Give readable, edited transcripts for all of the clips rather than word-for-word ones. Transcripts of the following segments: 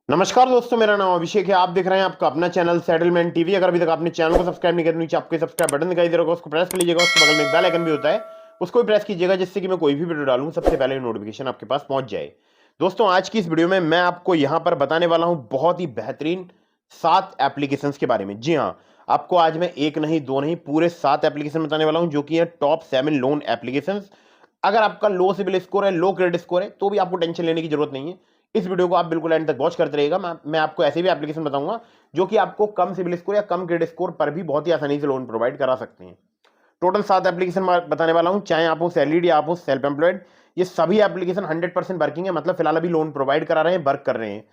नमस्कार दोस्तों, मेरा नाम अभिषेक है। आप देख रहे हैं आपका अपना चैनल सेटलमेंट टीवी। अगर अभी तक आपने चैनल को सब्सक्राइब नहीं किया तो नीचे आपको सब्सक्राइब बटन दिखाई दे रहा होगा, उसको प्रेस कर लीजिएगा। उसके बगल में एक बेल आइकन भी होता है, उसको भी प्रेस कीजिएगा, जिससे कि मैं कोई भी वीडियो डालूं सबसे पहले नोटिफिकेशन आपके पास पहुंच जाए। दोस्तों, आज की इस वीडियो में मैं आपको यहां पर बताने वाला हूं बहुत ही बेहतरीन 7 एप्लीकेशंस के बारे में। जी हाँ, आपको आज मैं एक नहीं दो नहीं पूरे 7 एप्लीकेशन बताने वाला हूं, जो कि है टॉप 7 लोन एप्लीकेशंस। अगर आपका लो सिविल स्कोर है, लो क्रेडिट स्कोर है, तो भी आपको टेंशन लेने की जरूरत नहीं है। इस वीडियो को आप बिल्कुल एंड तक वॉच करते रहिएगा। मैं आपको ऐसे भी एप्लीकेशन बताऊंगा जो कि आपको कम सिविल स्कोर या कम क्रेडिट स्कोर पर भी बहुत ही आसानी से लोन प्रोवाइड करा सकते हैं। टोटल 7 एप्लीकेशन बताने वाला हूं, चाहे आप हो सैलरीड या आप हो सेल्फ एम्प्लॉयड। ये सभी एप्लीकेशन 100% वर्किंग है, मतलब फिलहाल अभी लोन प्रोवाइड करा रहे हैं, वर्क कर रहे हैं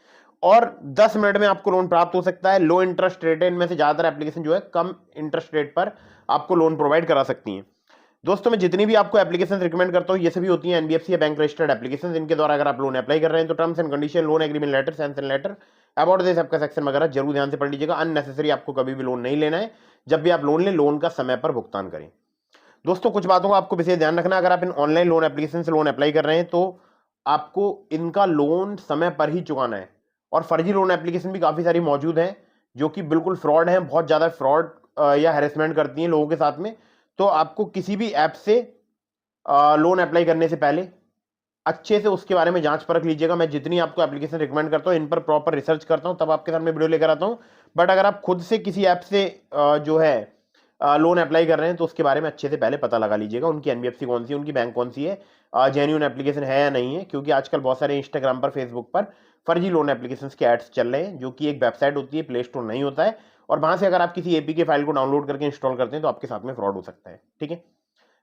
और 10 मिनट में आपको लोन प्राप्त हो सकता है। लो इंटरेस्ट रेट है, इनमें से ज्यादातर एप्लीकेशन जो है कम इंटरेस्ट रेट पर आपको लोन प्रोवाइड करा सकती हैं। दोस्तों, मैं जितनी भी आपको एप्लीकेशन रिकमेंड करता हूं, ये सभी होती हैं एनबीएफसी या बैंक रजिस्टर्ड एप्लीकेशन। इनके द्वारा अगर आप लोन अप्लाई कर रहे हैं तो terms and condition, loan agreement letter, sanction letter, about this आपका सेक्शन वगैरह जरूर ध्यान से पढ़ लीजिएगा। अननेसेसरी आपको कभी भी लोन नहीं लेना है। जब भी आप लोन लें, लोन का समय पर भुगतान करें। दोस्तों, कुछ बातों का आपको विशेष ध्यान रखना। अगर आप इन ऑनलाइन लोन एप्लीकेशन से लोन अप्लाई कर रहे हैं तो आपको इनका लोन समय पर ही चुकाना है। और फर्जी लोन एप्लीकेशन भी काफी सारी मौजूद हैं, जो कि बिल्कुल फ्रॉड हैं, बहुत ज्यादा फ्रॉड या हेरेसमेंट करती हैं लोगों के साथ में। तो आपको किसी भी ऐप से लोन अप्लाई करने से पहले अच्छे से उसके बारे में जांच परख लीजिएगा। मैं जितनी आपको एप्लीकेशन रिकमेंड करता हूं, इन पर प्रॉपर रिसर्च करता हूं, तब आपके सामने वीडियो लेकर आता हूं। बट अगर आप खुद से किसी ऐप से जो है लोन अप्लाई कर रहे हैं तो उसके बारे में अच्छे से पहले पता लगा लीजिएगा, उनकी एनबीएफसी कौन सी है, उनकी बैंक कौन सी है, जेन्युइन एप्लीकेशन है या नहीं है। क्योंकि आजकल बहुत सारे इंस्टाग्राम पर, फेसबुक पर फर्जी लोन एप्लीकेशन के एड्स चल रहे हैं, जो कि एक वेबसाइट होती है, प्ले स्टोर नहीं होता है। और वहां से अगर आप किसी एपी के फाइल को डाउनलोड करके इंस्टॉल करते हैं तो आपके साथ में फ्रॉड हो सकता है। ठीक है,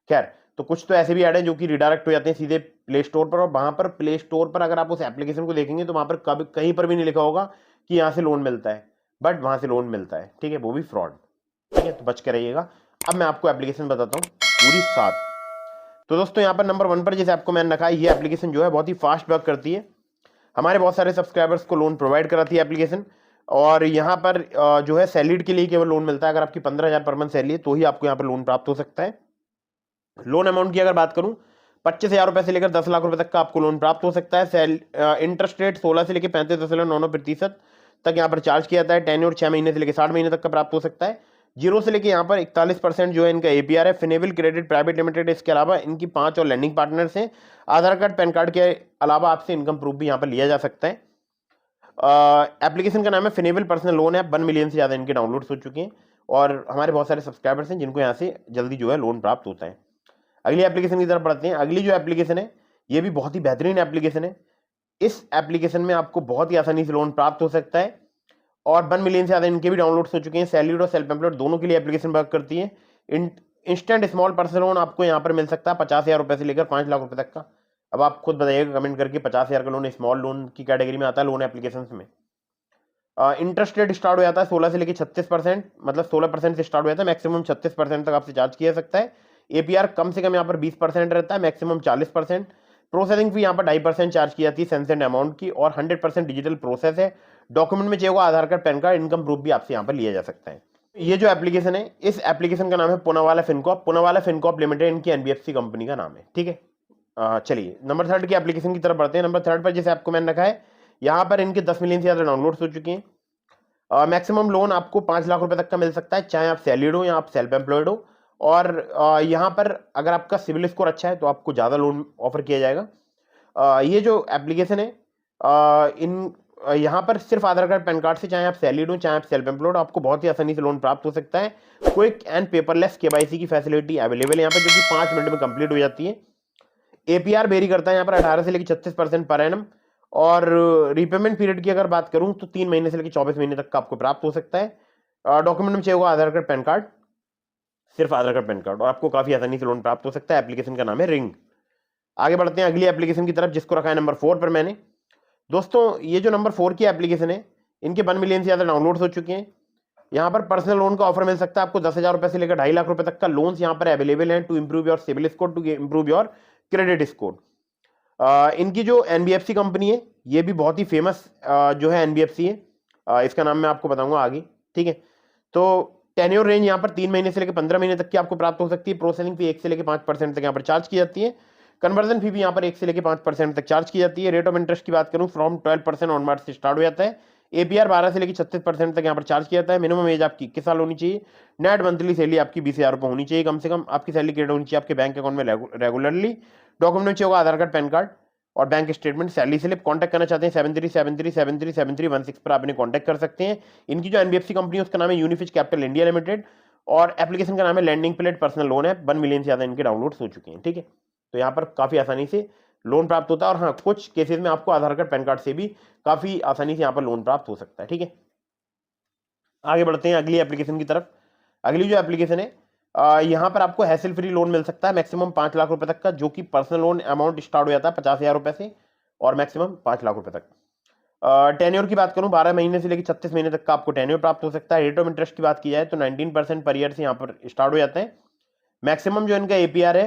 खैर, तो कुछ तो ऐसे भी ऐड है जो कि रिडायरेक्ट हो जाते हैं सीधे प्ले स्टोर पर। और वहां पर प्ले स्टोर पर अगर आप उस एप्लीकेशन को देखेंगे तो वहां पर कभी कहीं पर भी नहीं लिखा होगा कि यहां से लोन मिलता है, बट वहां से लोन मिलता है। ठीक है, वो भी फ्रॉड। ठीक है, तो बच के रहिएगा। अब मैं आपको एप्लीकेशन बताता हूँ पूरी 7। तो दोस्तों, यहाँ पर नंबर 1 पर जैसे आपको मैंने रखा है, ये एप्लीकेशन जो है बहुत ही फास्ट वर्क करती है। हमारे बहुत सारे सब्सक्राइबर्स को लोन प्रोवाइड कराती है एप्लीकेशन। और यहाँ पर जो है सैलरीड के लिए केवल लोन मिलता है। अगर आपकी 15,000 पर मंथ सैलरी है तो ही आपको यहाँ पर लोन प्राप्त हो सकता है। लोन अमाउंट की अगर बात करूं, 25,000 रुपए से लेकर 10 लाख रुपए तक का आपको लोन प्राप्त हो सकता है। इंटरेस्ट रेट 16 से लेकर 35.99% तक यहाँ पर चार्ज किया जाता है। टेन्योर 6 महीने से लेकर 60 महीने तक का प्राप्त हो सकता है। जीरो से लेकर यहाँ पर 41% जो है इनका एपीआर है। फिनेविल क्रेडिट प्राइवेट लिमिटेड, इसके अलावा इनकी 5 और लैंडिंग पार्टनर्स हैं। आधार कार्ड, पैन कार्ड के अलावा आपसे इनकम प्रूफ भी यहाँ पर लिया जा सकता है। एप्लीकेशन का नाम है फिनेविल पर्सनल लोन ऐप। 1 मिलियन से ज़्यादा इनके डाउनलोड्स हो चुके हैं और हमारे बहुत सारे सब्सक्राइबर्स हैं जिनको यहाँ से जल्दी जो है लोन प्राप्त होता है। अगली एप्लीकेशन की तरफ बढ़ते हैं। अगली जो एप्लीकेशन है, ये भी बहुत ही बेहतरीन एप्लीकेशन है। इस एप्लीकेशन में आपको बहुत ही आसानी से लोन प्राप्त हो सकता है और 1 मिलियन से ज़्यादा इनके भी डाउनलोड्स हो चुके हैं। सैलरीड और सेल्फ एम्प्लॉयड दोनों के लिए एप्लीकेशन वर्क करती है। इंस्टेंट स्मॉल पर्सनल लोन आपको यहाँ पर मिल सकता है 50,000 रुपये से लेकर 5 लाख रुपए तक का। अब आप खुद बताइएगा कमेंट करके, 50,000 का लोन स्मॉल लोन की कैटेगरी में आता है लोन एप्लीकेशन में। इंटरेस्ट रेट स्टार्ट हो जाता है 16 से लेकर 36%, मतलब 16% से स्टार्ट हो जाता है, मैक्सिमम 36% तक आपसे चार्ज किया जा सकता है। एपीआर कम से कम यहाँ पर 20% रहता है, मैक्सिमम 40%। प्रोसेसिंग फी यहाँ पर 2.5% चार्ज की जाती है सेंसेंट अमाउंट की, और 100% डिजिटल प्रोसेस है। डॉक्यूमेंट में चाहिए होगा Aadhaar card, PAN card, income proof भी आपसे यहाँ पर लिया जा सकता है। ये जो एप्लीकेशन है, इस एप्लीकेशन का नाम है Poonawalla Fincorp. Poonawalla Fincorp limited इनकी एनबीएफसी कंपनी का नाम है। ठीक है, चलिए नंबर 3 की एप्लीकेशन की तरफ बढ़ते हैं। नंबर 3 पर जैसे आपको मैंने रखा है, यहाँ पर इनके 10 मिलियन से ज़्यादा डाउनलोड्स हो चुके हैं। मैक्सिमम लोन आपको 5 लाख रुपए तक का मिल सकता है, चाहे आप सैलरीड हो या आप सेल्फ एम्प्लॉयड हो। और यहाँ पर अगर आपका सिविल स्कोर अच्छा है तो आपको ज़्यादा लोन ऑफर किया जाएगा। ये जो एप्लीकेशन है, यहाँ पर सिर्फ आधार कार्ड, पैन कार्ड से, चाहे आप सैलरीड हो चाहे आप सेल्फ एम्प्लॉयड, आपको बहुत ही आसानी से लोन प्राप्त हो सकता है। क्विक एंड पेपरलेस केवाईसी की फैसिलिटी अवेलेबल है यहाँ पर, जो कि 5 मिनट में कंप्लीट हो जाती है। एपीआर वेरी करता है यहाँ पर 18 से लेकर 36% पर एनम। और रीपेमेंट पीरियड की अगर बात करूं तो 3 महीने से लेकर 24 महीने तक का आपको प्राप्त हो सकता है। डॉक्यूमेंट में चाहिए होगा आधार कार्ड, पैन कार्ड, सिर्फ आधार कार्ड, पैन कार्ड, और आपको काफी आसानी से लोन प्राप्त हो सकता है। एप्लीकेशन का नाम है रिंग। आगे बढ़ते हैं अगली एप्लीकेशन की तरफ, जिसको रखा है नंबर 4 पर मैंने। दोस्तों, ये जो नंबर 4 की एप्लीकेशन है, इनके 1 मिलियन से ज्यादा डाउनलोड्स हो चुके हैं। यहाँ पर पर्सनल लोन का ऑफर मिल सकता है आपको 10,000 रुपए से लेकर 2.5 लाख रुपए तक का लोन्स यहाँ पर अवेलेबल हैं to improve your CIBIL score, to improve your credit score. इनकी जो एनबीएफसी कंपनी है, ये भी बहुत ही फेमस जो है एनबीएफसी है। इसका नाम मैं आपको बताऊंगा आगे। ठीक है, तो टेन्योर रेंज यहाँ पर 3 महीने से लेकर 15 महीने तक की आपको प्राप्त हो सकती है। प्रोसेसिंग फी 1 से लेकर 5% तक यहाँ पर चार्ज की जाती है। कन्वर्जन फी भी यहाँ पर 1 से लेकर 5% तक चार्ज की जाती है। रेट ऑफ इंटरेस्ट की बात करूँ फ्रॉम 12% ऑनवर्ड से स्टार्ट हो जाता है। एपीआर 12 से लेकर 36% तक यहाँ पर चार्ज किया जाता है। मिनिमम एज आपकी 21 साल होनी चाहिए। नेट मंथली सैलरी आपकी 20,000 रुपये होनी चाहिए कम से कम। आपकी सैलरी क्रेडिट होनी चाहिए आपके बैंक अकाउंट में रेगुलरली। डॉक्यूमेंट में चाहिए होगा आधार कार्ड, पैन कार्ड और bank statement, salary slip. Contact करना चाहते हैं 7373737316 पर आप इन्हें कॉन्टैक्ट कर सकते हैं। इनकी जो एनबीएफसी कंपनी है उसका नाम है यूनिफिज कैपिटल इंडिया लिमिटेड और एप्लीकेशन का नाम है लैंडिंग प्लेट पर्सनल लोन है। 1 मिलियन से ज्यादा इनके डाउनलोड्स हो चुके हैं। ठीक है, तो यहाँ पर काफी आसानी से लोन प्राप्त होता है और हाँ कुछ केसेस में आपको आधार कार्ड, पैन कार्ड से भी काफी आसानी से यहाँ पर लोन प्राप्त हो सकता है। ठीक है, आगे बढ़ते हैं अगली एप्लीकेशन की तरफ। अगली जो एप्लीकेशन है यहाँ पर आपको हैसल फ्री लोन मिल सकता है मैक्सिमम 5 लाख रुपए तक का, जो कि पर्सनल लोन अमाउंट स्टार्ट हो जाता है 50,000 रुपए से और मैक्सिमम 5 लाख रुपए तक। टेन्योर की बात करूं 12 महीने से लेकर 36 महीने तक का आपको टेन्योर प्राप्त हो सकता है। रेट ऑफ इंटरेस्ट की बात की जाए तो 19% पर ईयर से यहाँ पर स्टार्ट हो जाते हैं। मैक्सिमम जो इनका एपीआर है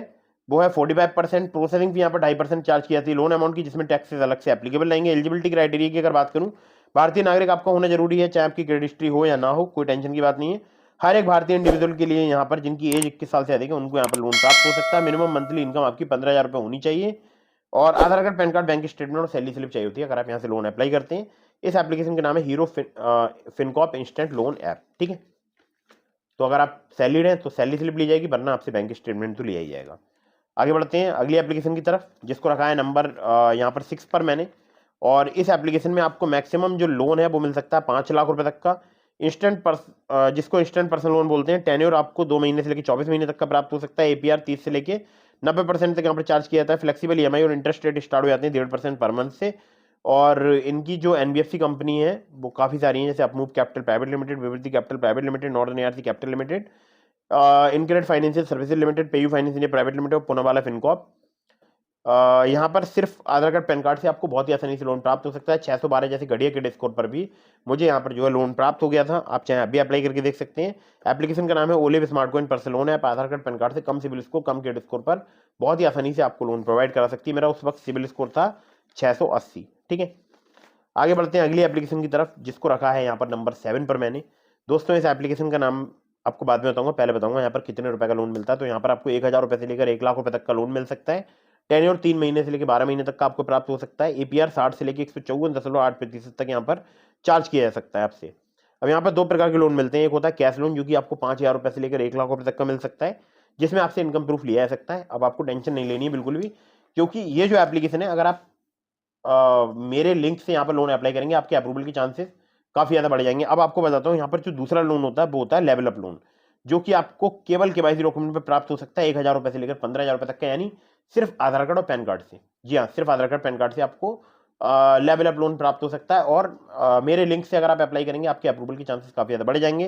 वो है 45%। प्रोसेसिंग फी यहाँ पर 2.5% चार्ज की जाती है लोन अमाउंट की, जिसमें टैक्सेस अलग से एप्लीकेबल रहेंगे। एलिजिबिलिटी क्राइटेरिया की अगर बात करूं, भारतीय नागरिक आपका होना जरूरी है, चाहे आपकी क्रेडिट हिस्ट्री हो या ना हो, कोई टेंशन की बात नहीं है। हर एक भारतीय इंडिविजुअल के लिए यहाँ पर जिनकी एज 21 साल से अधिक है उनको यहाँ पर लोन प्राप्त हो सकता है। मिनिमम मंथली इनकम आपकी 15,000 रुपये होनी चाहिए और Aadhaar card, PAN card, bank statement और सैलरी स्लिप चाहिए होती है अगर आप यहाँ से लोन अप्लाई करते हैं। इस एप्लीकेशन का नाम है hero Fincorp instant loan app. ठीक है, तो अगर आप सैलरीड हैं तो सैलरी स्लिप ली जाएगी, वरना आपसे बैंक स्टेटमेंट तो लिया ही जाएगा। आगे बढ़ते हैं अगली एप्लीकेशन की तरफ, जिसको रखा है नंबर यहाँ पर 6 पर मैंने। और इस एप्लीकेशन में आपको मैक्सिमम जो लोन है वो मिल सकता है 5 लाख रुपए तक का। जिसको इंस्टेंट पर्सनल लोन बोलते हैं। टेन्योर आपको 2 महीने से लेकर 24 महीने तक का प्राप्त हो सकता है। एपीआर 30 से लेकर 90% तक यहाँ पर चार्ज किया जाता है। फ्लेक्सिबल ईएमआई और इंटरेस्ट रेट स्टार्ट हो जाते हैं 1.5% पर मंथ से। और इनकी जो एनबीएफसी कंपनी है वो काफ़ी सारी हैं, जैसे Upmove Capital Private Limited, Vivriti Capital Private Limited, Northern ARC Capital Limited, InCred Financial Services Limited, PayU Finance India Private Limited और पुनावाला फिनकॉप। यहाँ पर सिर्फ आधार कार्ड, पैन कार्ड से आपको बहुत ही आसानी से लोन प्राप्त हो सकता है। 612 जैसे घड़िया क्रेडिट स्कोर पर भी मुझे यहाँ पर जो है लोन प्राप्त हो गया था। आप चाहे अभी अप्लाई करके देख सकते हैं। एप्लीकेशन का नाम है Olyv Smart Coin personal loan app. Aadhaar card, PAN card से कम सिविल स्कोर, कम क्रेडिट स्कोर पर बहुत ही आसानी से आपको लोन प्रोवाइड करा सकती है। मेरा उस वक्त सिविल स्कोर था 680। ठीक है, आगे बढ़ते हैं अगली एप्लीकेशन की तरफ, जिसको रखा है यहाँ पर नंबर 7 पर मैंने। दोस्तों इस एप्लीकेशन का नाम आपको बाद में बताऊंगा, पहले बताऊंगा यहाँ पर कितने रुपए का लोन मिलता है। तो यहाँ पर आपको 1,000 रुपए से लेकर 1 लाख रुपए तक का लोन मिल सकता है। टेन्योर 3 महीने से लेकर 12 महीने तक का आपको प्राप्त हो सकता है। एपीआर 60 से लेकर 154.8% तक यहाँ पर चार्ज किया जा सकता है आपसे। अब यहाँ पर 2 प्रकार के लोन मिलते हैं। एक होता है कैश लोन, जो कि आपको 5,000 रुपए से लेकर 1 लाख रुपए तक का मिल सकता है, जिसमें आपसे इनकम प्रूफ लिया जा सकता है। अब आपको टेंशन नहीं लेनी है बिल्कुल भी, क्योंकि ये जो एप्लीकेशन है, अगर आप मेरे लिंक से यहाँ पर लोन अप्लाई करेंगे, आपके अप्रूवल के चांसेस काफी ज्यादा बढ़ जाएंगे। अब आपको बताता हूँ, यहाँ पर जो दूसरा लोन होता है वो होता है लेवल अप लोन, जो कि आपको केवल केवाईसी डॉक्यूमेंट पर प्राप्त हो सकता है 1,000 रुपए से लेकर 15,000 रुपए तक का, यानी सिर्फ आधार कार्ड और पैन कार्ड से। जी हाँ, सिर्फ आधार कार्ड, पैन कार्ड से आपको लेवल अप लोन प्राप्त हो सकता है। और मेरे लिंक से अगर आप अप्लाई करेंगे, आपके अप्रूवल के चांसेस काफी ज्यादा बढ़ जाएंगे।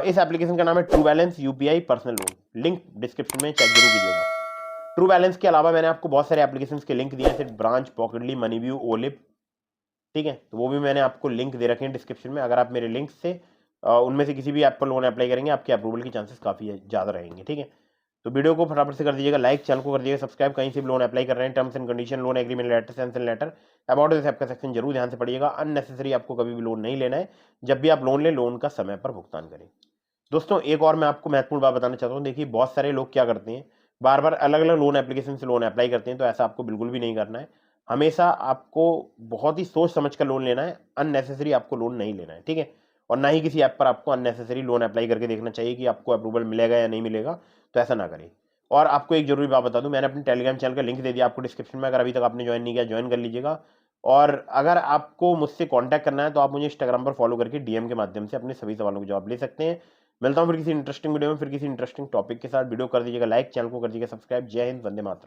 इस एप्लीकेशन का नाम है true balance UPI personal loan. Link description में चेक जरूर कीजिएगा। ट्रू बैलेंस के अलावा मैंने आपको बहुत सारे एप्लीकेशन के लिंक दिए हैं, ब्रांच, पॉकेटली, मनीव्यू, ओलिव। ठीक है, तो वो भी मैंने आपको लिंक दे रखे हैं डिस्क्रिप्शन में। अगर आप मेरे लिंक से उनमें से किसी भी ऐप पर लोन अप्लाई करेंगे, आपके अप्रूवल के चांसेस काफी ज़्यादा रहेंगे। ठीक है, तो वीडियो को फटाफट से कर दीजिएगा लाइक, चैनल को कर दीजिएगा सब्सक्राइब। कहीं से भी लोन अप्लाई कर रहे हैं, terms and condition, loan agreement letter, sanction letter, about this app का सेक्शन जरूर ध्यान से पढ़िएगा। अननेसेसरी आपको कभी भी लोन नहीं लेना है। जब भी आप लोन लें, लोन का समय पर भुगतान करें। दोस्तों एक और मैं आपको महत्वपूर्ण बात बताना चाहता हूँ। देखिए बहुत सारे लोग क्या करते हैं, बार बार अलग अलग लोन एप्लीकेशन से लोन अप्लाई करते हैं, तो ऐसा आपको बिल्कुल भी नहीं करना है। हमेशा आपको बहुत ही सोच समझ कर लोन लेना है। अननेसेसरी आपको लोन नहीं लेना है। ठीक है, और ना ही किसी ऐप पर आपको अननेसेसरी लोन अप्लाई करके देखना चाहिए कि आपको अप्रूवल मिलेगा या नहीं मिलेगा, तो ऐसा ना करें। और आपको एक जरूरी बात बता दूं, मैंने अपने टेलीग्राम चैनल का लिंक दे दिया आपको डिस्क्रिप्शन में। अगर अभी तक आपने ज्वाइन नहीं किया, ज्वाइन कर लीजिएगा। और अगर आपको मुझसे कांटेक्ट करना है तो आप मुझे इंस्टाग्राम पर फॉलो करके डीएम के माध्यम से अपने सभी सवालों के जवाब ले सकते हैं। मिलता हूं फिर किसी इंटरेस्टिंग वीडियो में, फिर किसी इंटरेस्टिंग टॉपिक के साथ। वीडियो कर दीजिएगा लाइक, चैनल को कर दीजिएगा सब्सक्राइब। जय हिंद, वंदे मातरम।